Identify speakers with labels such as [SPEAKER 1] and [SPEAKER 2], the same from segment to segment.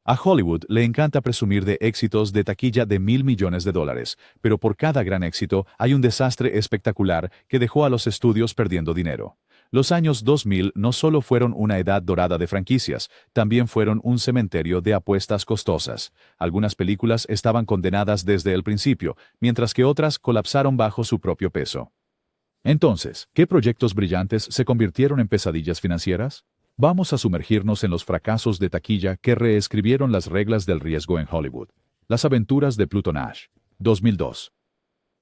[SPEAKER 1] A Hollywood le encanta presumir de éxitos de taquilla de $1.000 millones, pero por cada gran éxito hay un desastre espectacular que dejó a los estudios perdiendo dinero. Los años 2000 no solo fueron una edad dorada de franquicias, también fueron un cementerio de apuestas costosas. Algunas películas estaban condenadas desde el principio, mientras que otras colapsaron bajo su propio peso. Entonces, ¿qué proyectos brillantes se convirtieron en pesadillas financieras? Vamos a sumergirnos en los fracasos de taquilla que reescribieron las reglas del riesgo en Hollywood. Las aventuras de Pluto Nash. 2002.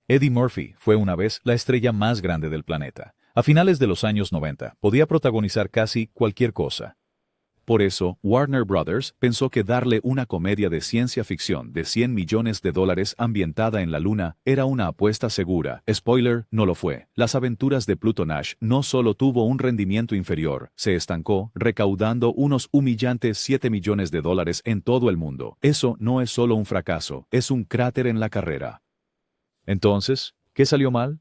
[SPEAKER 1] Eddie Murphy fue una vez la estrella más grande del planeta. A finales de los años 90, podía protagonizar casi cualquier cosa. Por eso, Warner Brothers pensó que darle una comedia de ciencia ficción de $100 millones ambientada en la Luna era una apuesta segura. Spoiler, no lo fue. Las aventuras de Pluto Nash no solo tuvo un rendimiento inferior, se estancó, recaudando unos humillantes $7 millones en todo el mundo. Eso no es solo un fracaso, es un cráter en la carrera. Entonces, ¿qué salió mal?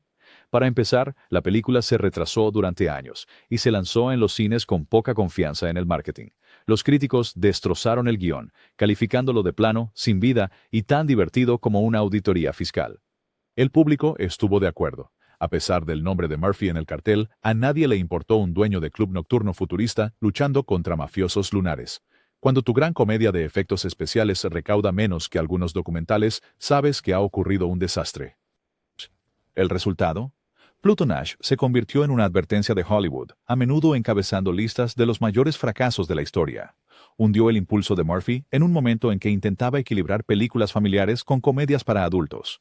[SPEAKER 1] Para empezar, la película se retrasó durante años y se lanzó en los cines con poca confianza en el marketing. Los críticos destrozaron el guión, calificándolo de plano, sin vida y tan divertido como una auditoría fiscal. El público estuvo de acuerdo. A pesar del nombre de Murphy en el cartel, a nadie le importó un dueño de club nocturno futurista luchando contra mafiosos lunares. Cuando tu gran comedia de efectos especiales recauda menos que algunos documentales, sabes que ha ocurrido un desastre. ¿El resultado? Pluto Nash se convirtió en una advertencia de Hollywood, a menudo encabezando listas de los mayores fracasos de la historia. Hundió el impulso de Murphy en un momento en que intentaba equilibrar películas familiares con comedias para adultos.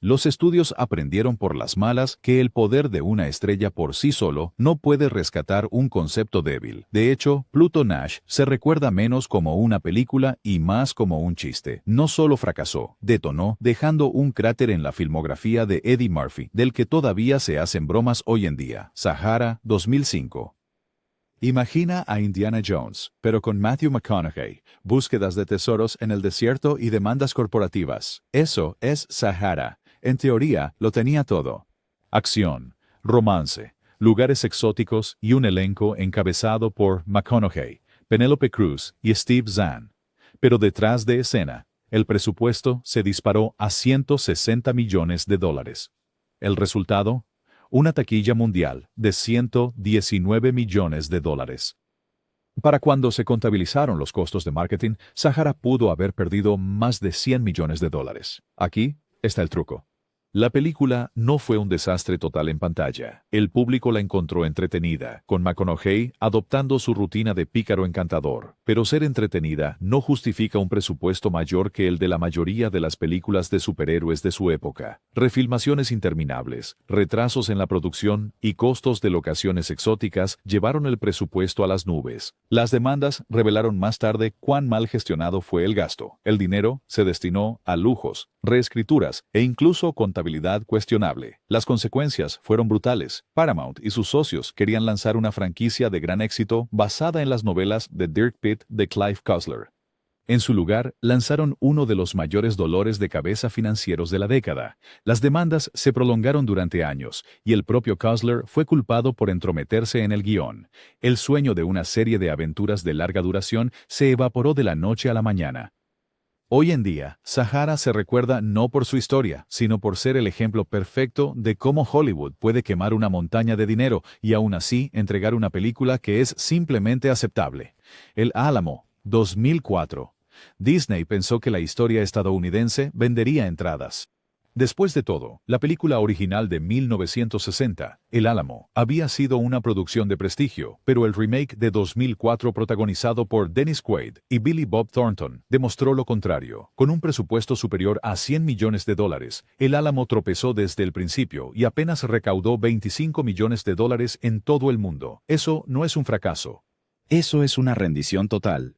[SPEAKER 1] Los estudios aprendieron por las malas que el poder de una estrella por sí solo no puede rescatar un concepto débil. De hecho, Pluto Nash se recuerda menos como una película y más como un chiste. No solo fracasó, detonó, dejando un cráter en la filmografía de Eddie Murphy, del que todavía se hacen bromas hoy en día. Sahara, 2005. Imagina a Indiana Jones, pero con Matthew McConaughey, búsquedas de tesoros en el desierto y demandas corporativas. Eso es Sahara. En teoría, lo tenía todo. Acción, romance, lugares exóticos y un elenco encabezado por McConaughey, Penélope Cruz y Steve Zahn. Pero detrás de escena, el presupuesto se disparó a $160 millones. ¿El resultado? Una taquilla mundial de $119 millones. Para cuando se contabilizaron los costos de marketing, Sahara pudo haber perdido más de $100 millones. Aquí está el truco. La película no fue un desastre total en pantalla. El público la encontró entretenida, con McConaughey adoptando su rutina de pícaro encantador. Pero ser entretenida no justifica un presupuesto mayor que el de la mayoría de las películas de superhéroes de su época. Refilmaciones interminables, retrasos en la producción y costos de locaciones exóticas llevaron el presupuesto a las nubes. Las demandas revelaron más tarde cuán mal gestionado fue el gasto. El dinero se destinó a lujos, reescrituras e incluso contabilidad cuestionable. Las consecuencias fueron brutales. Paramount y sus socios querían lanzar una franquicia de gran éxito basada en las novelas de Dirk Pitt de Clive Cussler. En su lugar, lanzaron uno de los mayores dolores de cabeza financieros de la década. Las demandas se prolongaron durante años, y el propio Cussler fue culpado por entrometerse en el guión. El sueño de una serie de aventuras de larga duración se evaporó de la noche a la mañana. Hoy en día, Sahara se recuerda no por su historia, sino por ser el ejemplo perfecto de cómo Hollywood puede quemar una montaña de dinero y aún así entregar una película que es simplemente aceptable. El Álamo, 2004. Disney pensó que la historia estadounidense vendería entradas. Después de todo, la película original de 1960, El Álamo, había sido una producción de prestigio, pero el remake de 2004 protagonizado por Dennis Quaid y Billy Bob Thornton demostró lo contrario. Con un presupuesto superior a $100 millones, El Álamo tropezó desde el principio y apenas recaudó $25 millones en todo el mundo. Eso no es un fracaso.
[SPEAKER 2] Eso es una rendición total.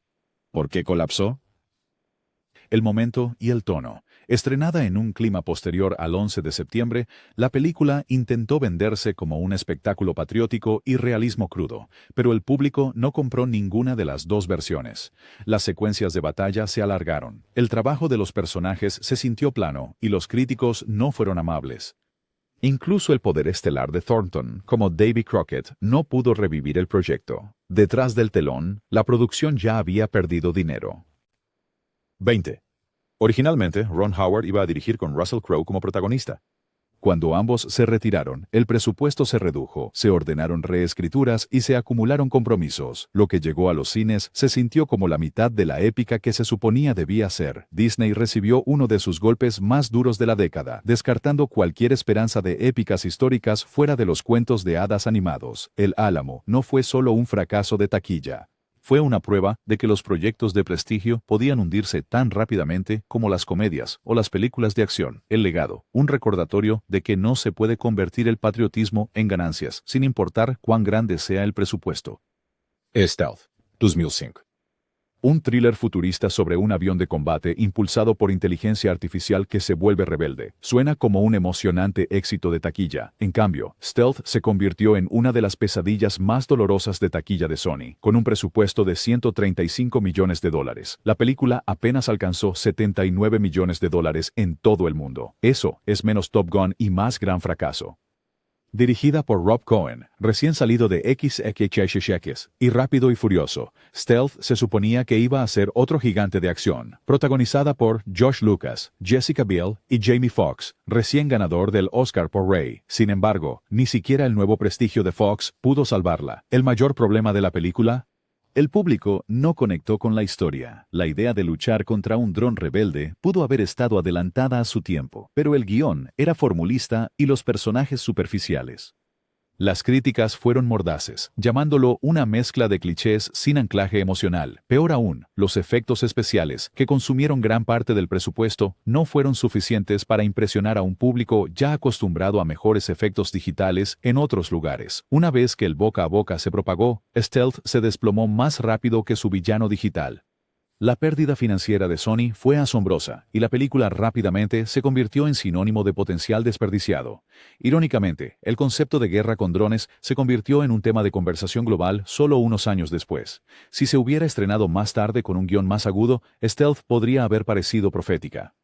[SPEAKER 2] ¿Por qué colapsó?
[SPEAKER 1] El momento y el tono. Estrenada en un clima posterior al 11 de septiembre, la película intentó venderse como un espectáculo patriótico y realismo crudo, pero el público no compró ninguna de las dos versiones. Las secuencias de batalla se alargaron, el trabajo de los personajes se sintió plano y los críticos no fueron amables. Incluso el poder estelar de Thornton, como Davy Crockett, no pudo revivir el proyecto. Detrás del telón, la producción ya había perdido dinero.
[SPEAKER 3] 20. Originalmente, Ron Howard iba a dirigir con Russell Crowe como protagonista.
[SPEAKER 1] Cuando ambos se retiraron, el presupuesto se redujo, se ordenaron reescrituras y se acumularon compromisos. Lo que llegó a los cines se sintió como la mitad de la épica que se suponía debía ser. Disney recibió uno de sus golpes más duros de la década, descartando cualquier esperanza de épicas históricas fuera de los cuentos de hadas animados. El Álamo no fue solo un fracaso de taquilla. Fue una prueba de que los proyectos de prestigio podían hundirse tan rápidamente como las comedias o las películas de acción. El legado, un recordatorio de que no se puede convertir el patriotismo en ganancias, sin importar cuán grande sea el presupuesto.
[SPEAKER 3] Stealth, 2005.
[SPEAKER 1] Un thriller futurista sobre un avión de combate impulsado por inteligencia artificial que se vuelve rebelde. Suena como un emocionante éxito de taquilla. En cambio, Stealth se convirtió en una de las pesadillas más dolorosas de taquilla de Sony, con un presupuesto de $135 millones. La película apenas alcanzó $79 millones en todo el mundo. Eso es menos Top Gun y más gran fracaso. Dirigida por Rob Cohen, recién salido de XXX y Rápido y Furioso, Stealth se suponía que iba a ser otro gigante de acción, protagonizada por Josh Lucas, Jessica Biel y Jamie Foxx, recién ganador del Oscar por Ray. Sin embargo, ni siquiera el nuevo prestigio de Fox pudo salvarla. El mayor problema de la película: el público no conectó con la historia. La idea de luchar contra un dron rebelde pudo haber estado adelantada a su tiempo, pero el guión era formulista y los personajes superficiales. Las críticas fueron mordaces, llamándolo una mezcla de clichés sin anclaje emocional. Peor aún, los efectos especiales, que consumieron gran parte del presupuesto, no fueron suficientes para impresionar a un público ya acostumbrado a mejores efectos digitales en otros lugares. Una vez que el boca a boca se propagó, Stealth se desplomó más rápido que su villano digital. La pérdida financiera de Sony fue asombrosa, y la película rápidamente se convirtió en sinónimo de potencial desperdiciado. Irónicamente, el concepto de guerra con drones se convirtió en un tema de conversación global solo unos años después. Si se hubiera estrenado más tarde con un guión más agudo, Stealth podría haber parecido profética.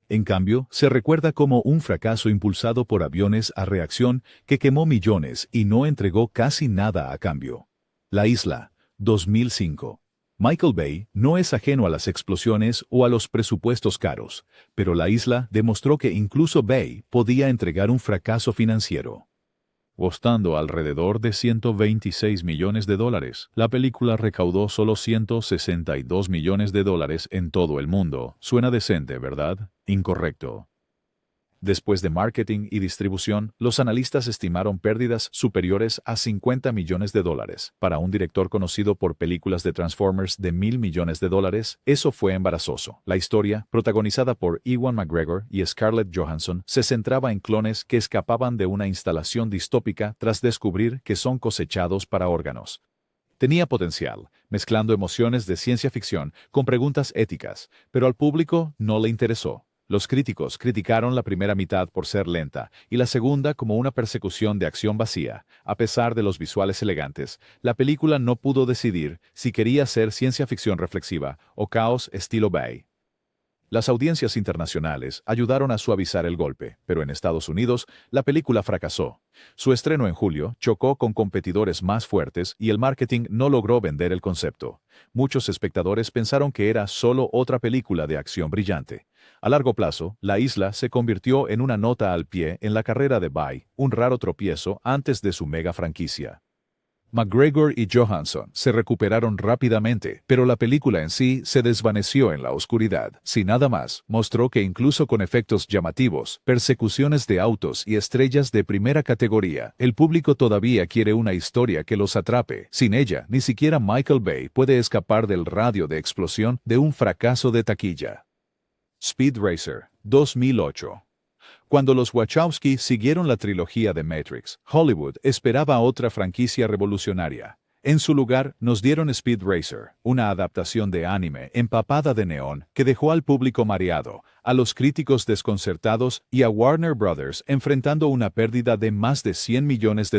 [SPEAKER 1] En cambio, se recuerda como un fracaso impulsado por aviones a reacción que quemó millones y no entregó casi nada a cambio. La Isla, 2005. Michael Bay no es ajeno a las explosiones o a los presupuestos caros, pero La Isla demostró que incluso Bay podía entregar un fracaso financiero. Costando alrededor de $126 millones, la película recaudó solo $162 millones en todo el mundo. Suena decente, ¿verdad? Incorrecto. Después de marketing y distribución, los analistas estimaron pérdidas superiores a $50 millones. Para un director conocido por películas de Transformers de $1.000 millones, eso fue embarazoso. La historia, protagonizada por Ewan McGregor y Scarlett Johansson, se centraba en clones que escapaban de una instalación distópica tras descubrir que son cosechados para órganos. Tenía potencial, mezclando emociones de ciencia ficción con preguntas éticas, pero al público no le interesó. Los críticos criticaron la primera mitad por ser lenta y la segunda como una persecución de acción vacía. A pesar de los visuales elegantes, la película no pudo decidir si quería ser ciencia ficción reflexiva o caos estilo Bay. Las audiencias internacionales ayudaron a suavizar el golpe, pero en Estados Unidos la película fracasó. Su estreno en julio chocó con competidores más fuertes y el marketing no logró vender el concepto. Muchos espectadores pensaron que era solo otra película de acción brillante. A largo plazo, La Isla se convirtió en una nota al pie en la carrera de Bay, un raro tropiezo antes de su mega franquicia. McGregor y Johansson se recuperaron rápidamente, pero la película en sí se desvaneció en la oscuridad. Si nada más, mostró que incluso con efectos llamativos, persecuciones de autos y estrellas de primera categoría, el público todavía quiere una historia que los atrape. Sin ella, ni siquiera Michael Bay puede escapar del radio de explosión de un fracaso de taquilla. Speed Racer, 2008. Cuando los Wachowski siguieron la trilogía de Matrix, Hollywood esperaba otra franquicia revolucionaria. En su lugar, nos dieron Speed Racer, una adaptación de anime empapada de neón que dejó al público mareado, a los críticos desconcertados y a Warner Brothers enfrentando una pérdida de más de $100 millones.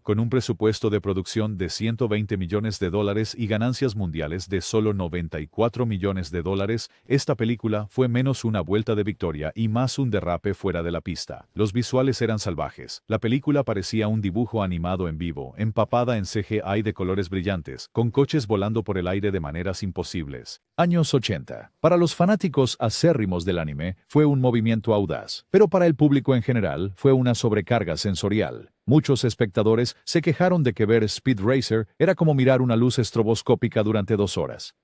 [SPEAKER 1] Con un presupuesto de producción de 120 millones de dólares y ganancias mundiales de solo 94 millones de dólares, esta película fue menos una vuelta de victoria y más un derrape fuera de la pista. Los visuales eran salvajes. La película parecía un dibujo animado en vivo, empapada en CGI de colores brillantes, con coches volando por el aire de maneras imposibles. Años 80. Para los fanáticos acérrimos del anime, fue un movimiento audaz, pero para el público en general, fue una sobrecarga sensorial. Muchos espectadores se quejaron de que ver Speed Racer era como mirar una luz estroboscópica durante 2 horas.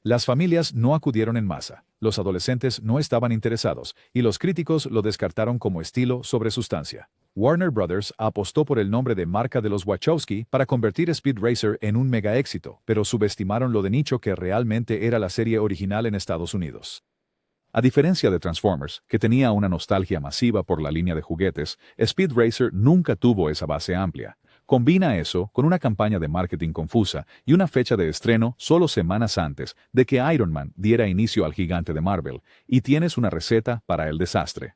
[SPEAKER 1] Las familias no acudieron en masa, los adolescentes no estaban interesados, y los críticos lo descartaron como estilo sobre sustancia. Warner Brothers apostó por el nombre de marca de los Wachowski para convertir Speed Racer en un mega éxito, pero subestimaron lo de nicho que realmente era la serie original en Estados Unidos. A diferencia de Transformers, que tenía una nostalgia masiva por la línea de juguetes, Speed Racer nunca tuvo esa base amplia. Combina eso con una campaña de marketing confusa y una fecha de estreno solo semanas antes de que Iron Man diera inicio al gigante de Marvel, y tienes una receta para el desastre.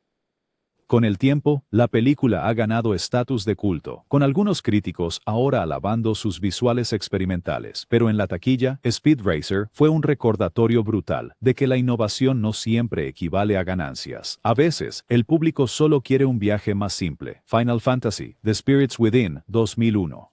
[SPEAKER 1] Con el tiempo, la película ha ganado estatus de culto, con algunos críticos ahora alabando sus visuales experimentales, pero en la taquilla, Speed Racer fue un recordatorio brutal de que la innovación no siempre equivale a ganancias. A veces, el público solo quiere un viaje más simple. Final Fantasy: The Spirits Within, 2001.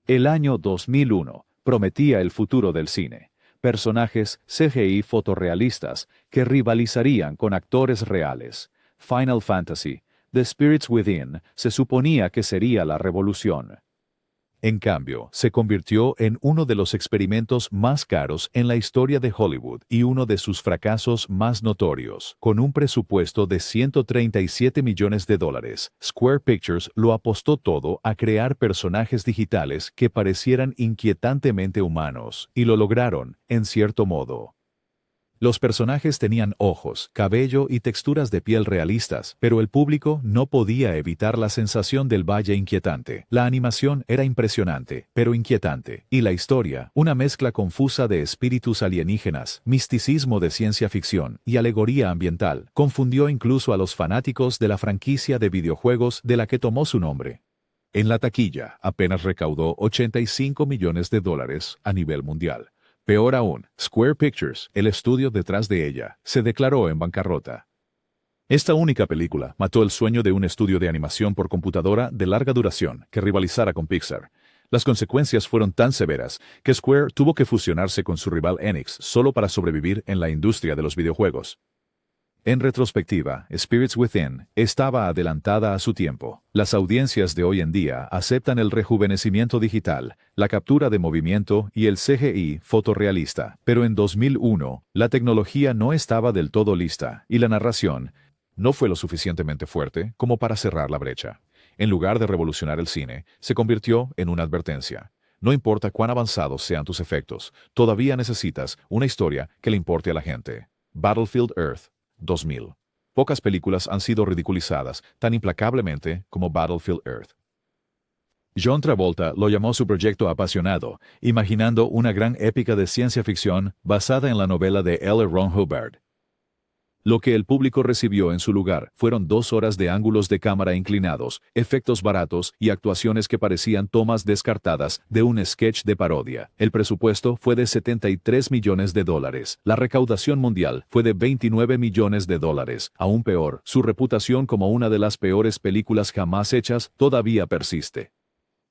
[SPEAKER 1] El año 2001 prometía el futuro del cine. Personajes CGI fotorrealistas que rivalizarían con actores reales. Final Fantasy: The Spirits Within se suponía que sería la revolución. En cambio, se convirtió en uno de los experimentos más caros en la historia de Hollywood y uno de sus fracasos más notorios. Con un presupuesto de 137 millones de dólares, Square Pictures lo apostó todo a crear personajes digitales que parecieran inquietantemente humanos, y lo lograron, en cierto modo. Los personajes tenían ojos, cabello y texturas de piel realistas, pero el público no podía evitar la sensación del valle inquietante. La animación era impresionante, pero inquietante, y la historia, una mezcla confusa de espíritus alienígenas, misticismo de ciencia ficción y alegoría ambiental, confundió incluso a los fanáticos de la franquicia de videojuegos de la que tomó su nombre. En la taquilla, apenas recaudó 85 millones de dólares a nivel mundial. Peor aún, Square Pictures, el estudio detrás de ella, se declaró en bancarrota. Esta única película mató el sueño de un estudio de animación por computadora de larga duración que rivalizara con Pixar. Las consecuencias fueron tan severas que Square tuvo que fusionarse con su rival Enix solo para sobrevivir en la industria de los videojuegos. En retrospectiva, Spirits Within estaba adelantada a su tiempo. Las audiencias de hoy en día aceptan el rejuvenecimiento digital, la captura de movimiento y el CGI fotorrealista, pero en 2001, la tecnología no estaba del todo lista y la narración no fue lo suficientemente fuerte como para cerrar la brecha. En lugar de revolucionar el cine, se convirtió en una advertencia. No importa cuán avanzados sean tus efectos, todavía necesitas una historia que le importe a la gente. Battlefield Earth, 2000. Pocas películas han sido ridiculizadas tan implacablemente como Battlefield Earth. John Travolta lo llamó su proyecto apasionado, imaginando una gran épica de ciencia ficción basada en la novela de L. Ron Hubbard. Lo que el público recibió en su lugar fueron 2 horas de ángulos de cámara inclinados, efectos baratos y actuaciones que parecían tomas descartadas de un sketch de parodia. El presupuesto fue de 73 millones de dólares. La recaudación mundial fue de 29 millones de dólares. Aún peor, su reputación como una de las peores películas jamás hechas todavía persiste.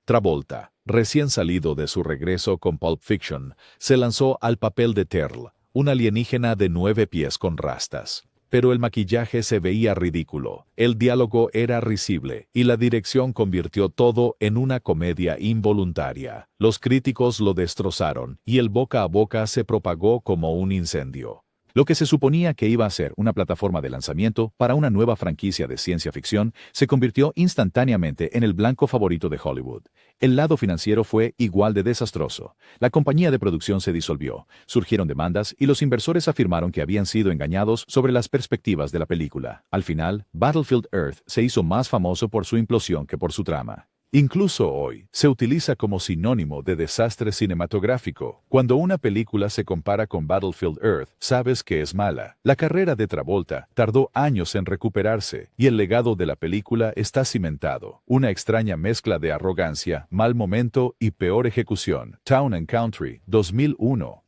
[SPEAKER 1] Travolta, recién salido de su regreso con Pulp Fiction, se lanzó al papel de Terl, un alienígena de 9 pies con rastas. Pero el maquillaje se veía ridículo, el diálogo era risible, y la dirección convirtió todo en una comedia involuntaria. Los críticos lo destrozaron, y el boca a boca se propagó como un incendio. Lo que se suponía que iba a ser una plataforma de lanzamiento para una nueva franquicia de ciencia ficción se convirtió instantáneamente en el blanco favorito de Hollywood. El lado financiero fue igual de desastroso. La compañía de producción se disolvió, surgieron demandas y los inversores afirmaron que habían sido engañados sobre las perspectivas de la película. Al final, Battlefield Earth se hizo más famoso por su implosión que por su trama. Incluso hoy, se utiliza como sinónimo de desastre cinematográfico. Cuando una película se compara con Battlefield Earth, sabes que es mala. La carrera de Travolta tardó años en recuperarse, y el legado de la película está cimentado. Una extraña mezcla de arrogancia, mal momento y peor ejecución. Town and Country, 2001.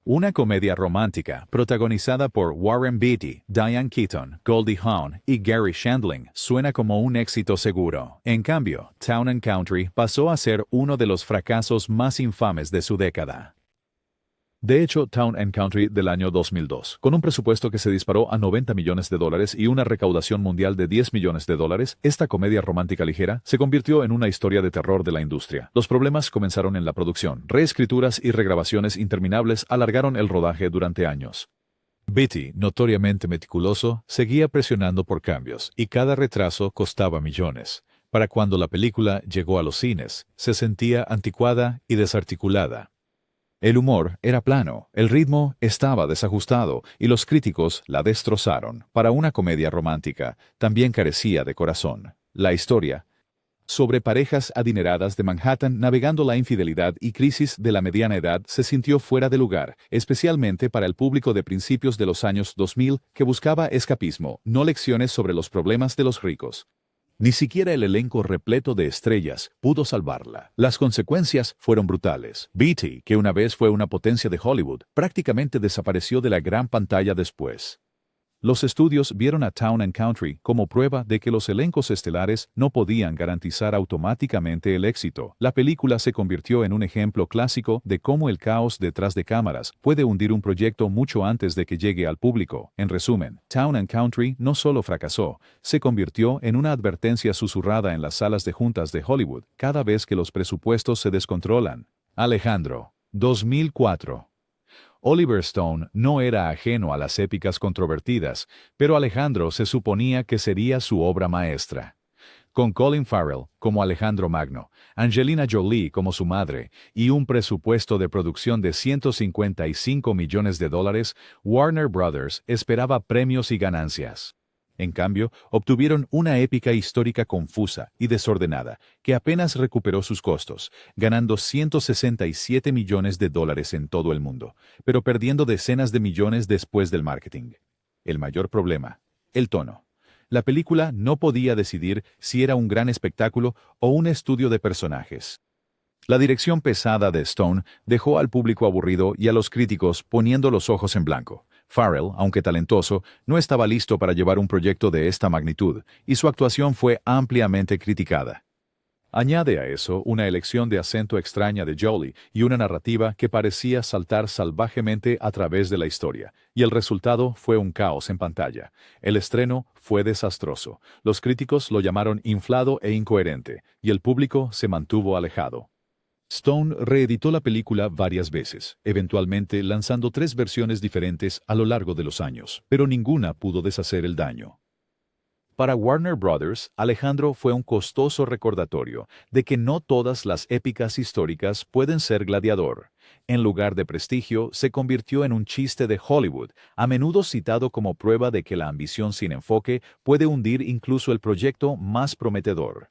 [SPEAKER 1] Una comedia romántica protagonizada por Warren Beatty, Diane Keaton, Goldie Hawn y Gary Shandling suena como un éxito seguro. En cambio, Town and Country pasó a ser uno de los fracasos más infames de su década. De hecho, Town and Country del año 2002, con un presupuesto que se disparó a $90 millones y una recaudación mundial de $10 millones, esta comedia romántica ligera se convirtió en una historia de terror de la industria. Los problemas comenzaron en la producción. Reescrituras y regrabaciones interminables alargaron el rodaje durante años. Beatty, notoriamente meticuloso, seguía presionando por cambios, y cada retraso costaba millones. Para cuando la película llegó a los cines, se sentía anticuada y desarticulada. El humor era plano, el ritmo estaba desajustado y los críticos la destrozaron. Para una comedia romántica, también carecía de corazón. La historia, sobre parejas adineradas de Manhattan navegando la infidelidad y crisis de la mediana edad, se sintió fuera de lugar, especialmente para el público de principios de los años 2000 que buscaba escapismo, no lecciones sobre los problemas de los ricos. Ni siquiera el elenco repleto de estrellas pudo salvarla. Las consecuencias fueron brutales. Beatty, que una vez fue una potencia de Hollywood, prácticamente desapareció de la gran pantalla después. Los estudios vieron a Town and Country como prueba de que los elencos estelares no podían garantizar automáticamente el éxito. La película se convirtió en un ejemplo clásico de cómo el caos detrás de cámaras puede hundir un proyecto mucho antes de que llegue al público. En resumen, Town and Country no solo fracasó, se convirtió en una advertencia susurrada en las salas de juntas de Hollywood cada vez que los presupuestos se descontrolan. Alejandro, 2004. Oliver Stone no era ajeno a las épicas controvertidas, pero Alejandro se suponía que sería su obra maestra. Con Colin Farrell como Alejandro Magno, Angelina Jolie como su madre y un presupuesto de producción de $155 millones, Warner Brothers esperaba premios y ganancias. En cambio, obtuvieron una épica histórica confusa y desordenada que apenas recuperó sus costos, ganando $167 millones en todo el mundo, pero perdiendo decenas de millones después del marketing. El mayor problema: el tono. La película no podía decidir si era un gran espectáculo o un estudio de personajes. La dirección pesada de Stone dejó al público aburrido y a los críticos poniendo los ojos en blanco. Farrell, aunque talentoso, no estaba listo para llevar un proyecto de esta magnitud, y su actuación fue ampliamente criticada. Añade a eso una elección de acento extraña de Jolie y una narrativa que parecía saltar salvajemente a través de la historia, y el resultado fue un caos en pantalla. El estreno fue desastroso. Los críticos lo llamaron inflado e incoherente, y el público se mantuvo alejado. Stone reeditó la película varias veces, eventualmente lanzando 3 versiones diferentes a lo largo de los años, pero ninguna pudo deshacer el daño. Para Warner Brothers, Alejandro fue un costoso recordatorio de que no todas las épicas históricas pueden ser Gladiador. En lugar de prestigio, se convirtió en un chiste de Hollywood, a menudo citado como prueba de que la ambición sin enfoque puede hundir incluso el proyecto más prometedor.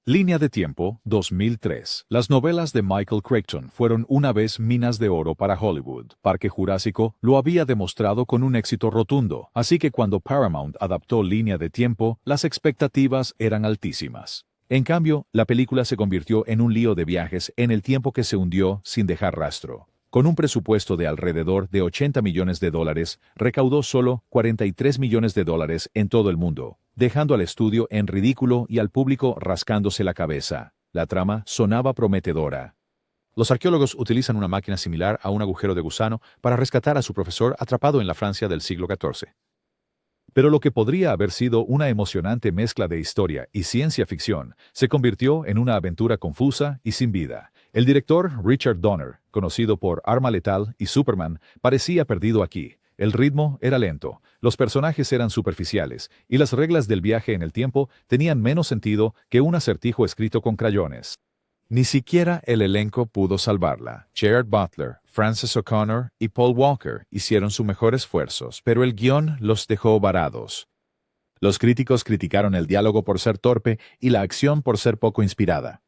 [SPEAKER 1] Línea de tiempo, 2003. Las novelas de Michael Crichton fueron una vez minas de oro para Hollywood. Parque Jurásico lo había demostrado con un éxito rotundo, así que cuando Paramount adaptó Línea de tiempo, las expectativas eran altísimas. En cambio, la película se convirtió en un lío de viajes en el tiempo que se hundió sin dejar rastro. Con un presupuesto de alrededor de $80 millones, recaudó solo $43 millones en todo el mundo, dejando al estudio en ridículo y al público rascándose la cabeza. La trama sonaba prometedora. Los arqueólogos utilizan una máquina similar a un agujero de gusano para rescatar a su profesor atrapado en la Francia del siglo XIV. Pero lo que podría haber sido una emocionante mezcla de historia y ciencia ficción se convirtió en una aventura confusa y sin vida. El director Richard Donner, conocido por Arma Letal y Superman, parecía perdido aquí. El ritmo era lento, los personajes eran superficiales y las reglas del viaje en el tiempo tenían menos sentido que un acertijo escrito con crayones. Ni siquiera el elenco pudo salvarla. Gerard Butler, Frances O'Connor y Paul Walker hicieron sus mejores esfuerzos, pero el guión los dejó varados.
[SPEAKER 3] Los críticos criticaron el diálogo por ser torpe y la acción por ser poco inspirada.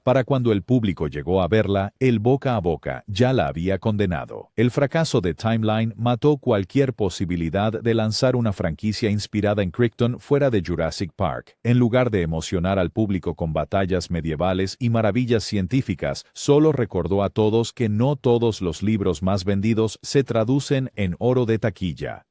[SPEAKER 1] Para cuando el público llegó a verla, el boca a boca ya la había condenado. El fracaso de Timeline mató cualquier posibilidad de lanzar una franquicia inspirada en Crichton fuera de Jurassic Park. En lugar de emocionar al público con batallas medievales y maravillas científicas, solo recordó a todos que no todos los libros más vendidos se traducen en oro de taquilla.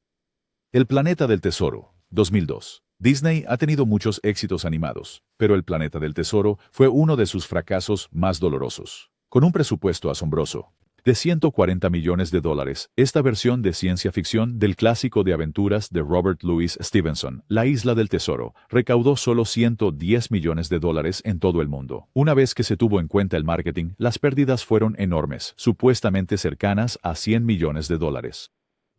[SPEAKER 1] El planeta del tesoro, 2002. Disney ha tenido muchos éxitos animados, pero El planeta del tesoro fue uno de sus fracasos más dolorosos. Con un presupuesto asombroso de $140 millones, esta versión de ciencia ficción del clásico de aventuras de Robert Louis Stevenson, La isla del tesoro, recaudó solo $110 millones en todo el mundo. Una vez que se tuvo en cuenta el marketing, las pérdidas fueron enormes, supuestamente cercanas a $100 millones.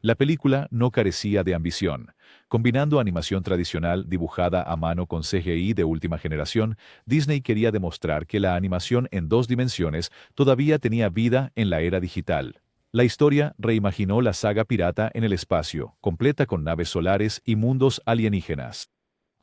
[SPEAKER 1] La película no carecía de ambición. Combinando animación tradicional dibujada a mano con CGI de última generación, Disney quería demostrar que la animación en 2 dimensiones todavía tenía vida en la era digital. La historia reimaginó la saga pirata en el espacio, completa con naves solares y mundos alienígenas.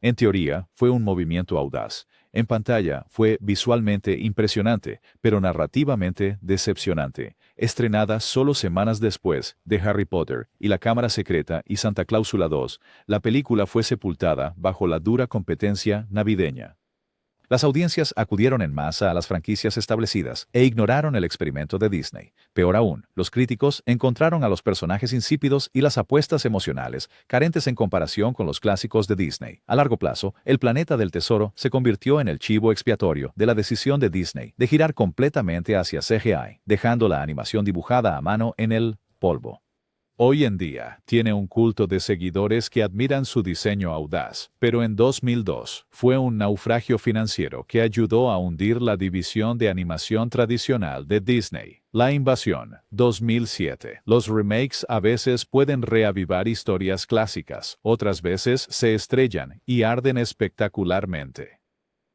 [SPEAKER 1] En teoría, fue un movimiento audaz. En pantalla, fue visualmente impresionante, pero narrativamente decepcionante. Estrenada solo semanas después de Harry Potter y La Cámara Secreta y Santa Cláusula 2, la película fue sepultada bajo la dura competencia navideña. Las audiencias acudieron en masa a las franquicias establecidas e ignoraron el experimento de Disney. Peor aún, los críticos encontraron a los personajes insípidos y las apuestas emocionales carentes en comparación con los clásicos de Disney. A largo plazo, El planeta del tesoro se convirtió en el chivo expiatorio de la decisión de Disney de girar completamente hacia CGI, dejando la animación dibujada a mano en el polvo. Hoy en día, tiene un culto de seguidores que admiran su diseño audaz, pero en 2002 fue un naufragio financiero que ayudó a hundir la división de animación tradicional de Disney. La invasión, 2007. Los remakes a veces pueden reavivar historias clásicas, otras veces se estrellan y arden espectacularmente.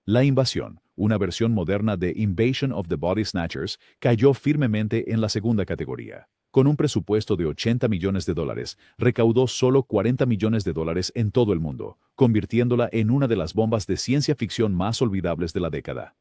[SPEAKER 1] La invasión, una versión moderna de Invasion of the Body Snatchers, cayó firmemente en la segunda categoría. Con un presupuesto de $80 millones, recaudó solo $40 millones en todo el mundo, convirtiéndola en una de las bombas de ciencia ficción más olvidables de la década.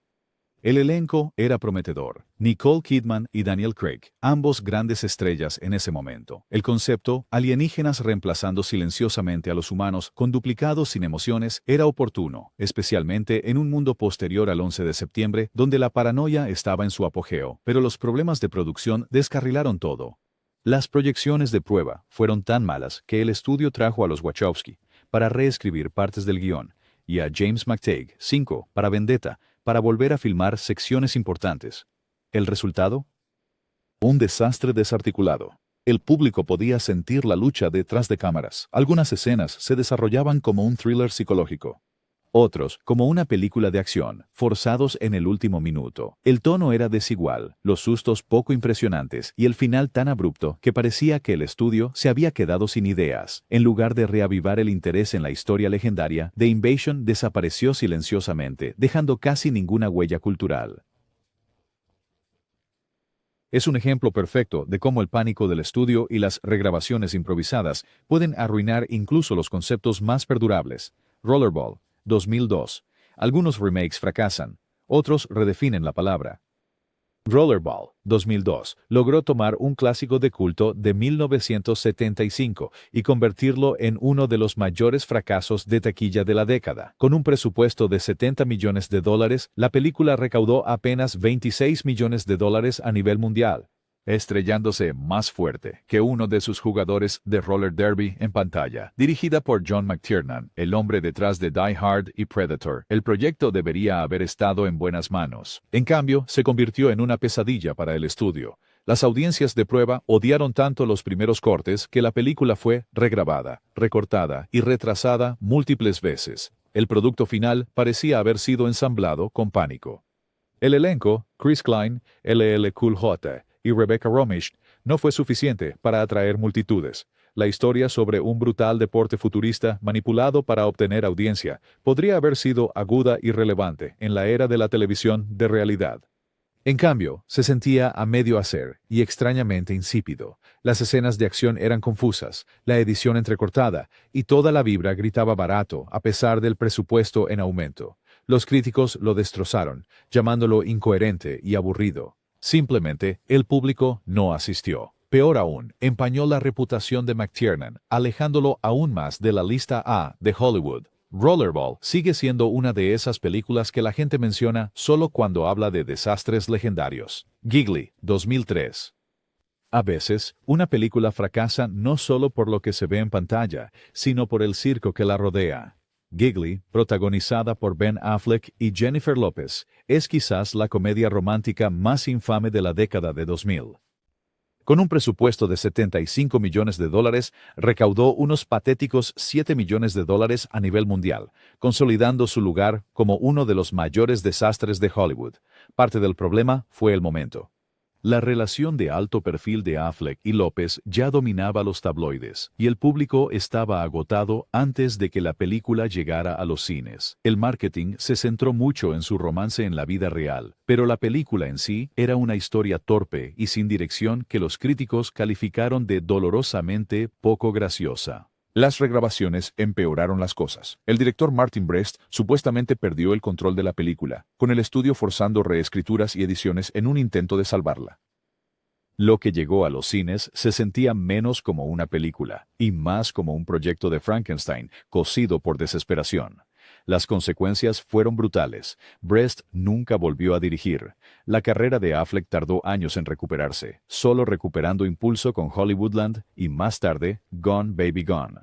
[SPEAKER 1] El elenco era prometedor. Nicole Kidman y Daniel Craig, ambos grandes estrellas en ese momento. El concepto, alienígenas reemplazando silenciosamente a los humanos con duplicados sin emociones, era oportuno, especialmente en un mundo posterior al 11 de septiembre, donde la paranoia estaba en su apogeo, pero los problemas de producción descarrilaron todo. Las proyecciones de prueba fueron tan malas que el estudio trajo a los Wachowski para reescribir partes del guión y a James McTeigue, 5, para Vendetta, para volver a filmar secciones importantes. ¿El resultado? Un desastre desarticulado. El público podía sentir la lucha detrás de cámaras. Algunas escenas se desarrollaban como un thriller psicológico. Otros, como una película de acción, forzados en el último minuto. El tono era desigual, los sustos poco impresionantes y el final tan abrupto que parecía que el estudio se había quedado sin ideas. En lugar de reavivar el interés en la historia legendaria, The Invasion desapareció silenciosamente, dejando casi ninguna huella cultural. Es un ejemplo perfecto de cómo el pánico del estudio y las regrabaciones improvisadas pueden arruinar incluso los conceptos más perdurables. Rollerball, 2002. Algunos remakes fracasan, otros redefinen la palabra. Rollerball, 2002, logró tomar un clásico de culto de 1975 y convertirlo en uno de los mayores fracasos de taquilla de la década. Con un presupuesto de $70 millones, la película recaudó apenas $26 millones a nivel mundial, estrellándose más fuerte que uno de sus jugadores de roller derby en pantalla. Dirigida por John McTiernan, el hombre detrás de Die Hard y Predator, el proyecto debería haber estado en buenas manos. En cambio, se convirtió en una pesadilla para el estudio. Las audiencias de prueba odiaron tanto los primeros cortes que la película fue regrabada, recortada y retrasada múltiples veces. El producto final parecía haber sido ensamblado con pánico. El elenco, Chris Klein, LL Cool J, y Rebecca Romijn, no fue suficiente para atraer multitudes. La historia sobre un brutal deporte futurista manipulado para obtener audiencia podría haber sido aguda y relevante en la era de la televisión de realidad. En cambio, se sentía a medio hacer y extrañamente insípido. Las escenas de acción eran confusas, la edición entrecortada, y toda la vibra gritaba barato a pesar del presupuesto en aumento. Los críticos lo destrozaron, llamándolo incoherente y aburrido. Simplemente, el público no asistió. Peor aún, empañó la reputación de McTiernan, alejándolo aún más de la lista A de Hollywood. Rollerball sigue siendo una de esas películas que la gente menciona solo cuando habla de desastres legendarios. Giggly, 2003. A veces, una película fracasa no solo por lo que se ve en pantalla, sino por el circo que la rodea. Giggly, protagonizada por Ben Affleck y Jennifer Lopez, es quizás la comedia romántica más infame de la década de 2000. Con un presupuesto de $75 millones, recaudó unos patéticos $7 millones a nivel mundial, consolidando su lugar como uno de los mayores desastres de Hollywood. Parte del problema fue el momento. La relación de alto perfil de Affleck y López ya dominaba los tabloides, y el público estaba agotado antes de que la película llegara a los cines. El marketing se centró mucho en su romance en la vida real, pero la película en sí era una historia torpe y sin dirección que los críticos calificaron de dolorosamente poco graciosa.
[SPEAKER 3] Las regrabaciones empeoraron las cosas. El director Martin Brest supuestamente perdió el control de la película, con el estudio forzando reescrituras y ediciones en un intento de salvarla.
[SPEAKER 1] Lo que llegó a los cines se sentía menos como una película, y más como un proyecto de Frankenstein, cosido por desesperación. Las consecuencias fueron brutales. Brest nunca volvió a dirigir. La carrera de Affleck tardó años en recuperarse, solo recuperando impulso con Hollywoodland y más tarde Gone Baby Gone.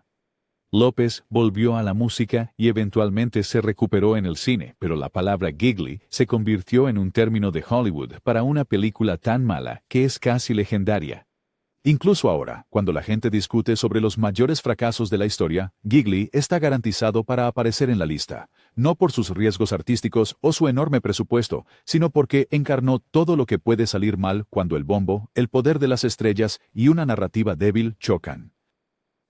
[SPEAKER 1] López volvió a la música y eventualmente se recuperó en el cine, pero la palabra giggly se convirtió en un término de Hollywood para una película tan mala que es casi legendaria. Incluso ahora, cuando la gente discute sobre los mayores fracasos de la historia, Giggly está garantizado para aparecer en la lista, no por sus riesgos artísticos o su enorme presupuesto, sino porque encarnó todo lo que puede salir mal cuando el bombo, el poder de las estrellas y una narrativa débil chocan.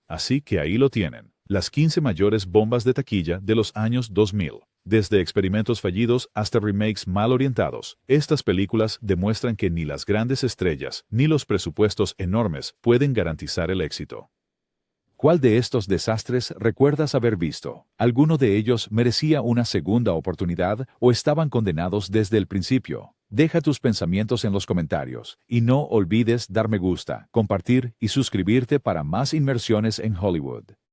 [SPEAKER 1] Así que ahí lo tienen, las 15 mayores bombas de taquilla de los años 2000. Desde experimentos fallidos hasta remakes mal orientados, estas películas demuestran que ni las grandes estrellas ni los presupuestos enormes pueden garantizar el éxito. ¿Cuál de estos desastres recuerdas haber visto? ¿Alguno de ellos merecía una segunda oportunidad o estaban condenados desde el principio? Deja tus pensamientos en los comentarios y no olvides dar me gusta, compartir y suscribirte para más inmersiones en Hollywood.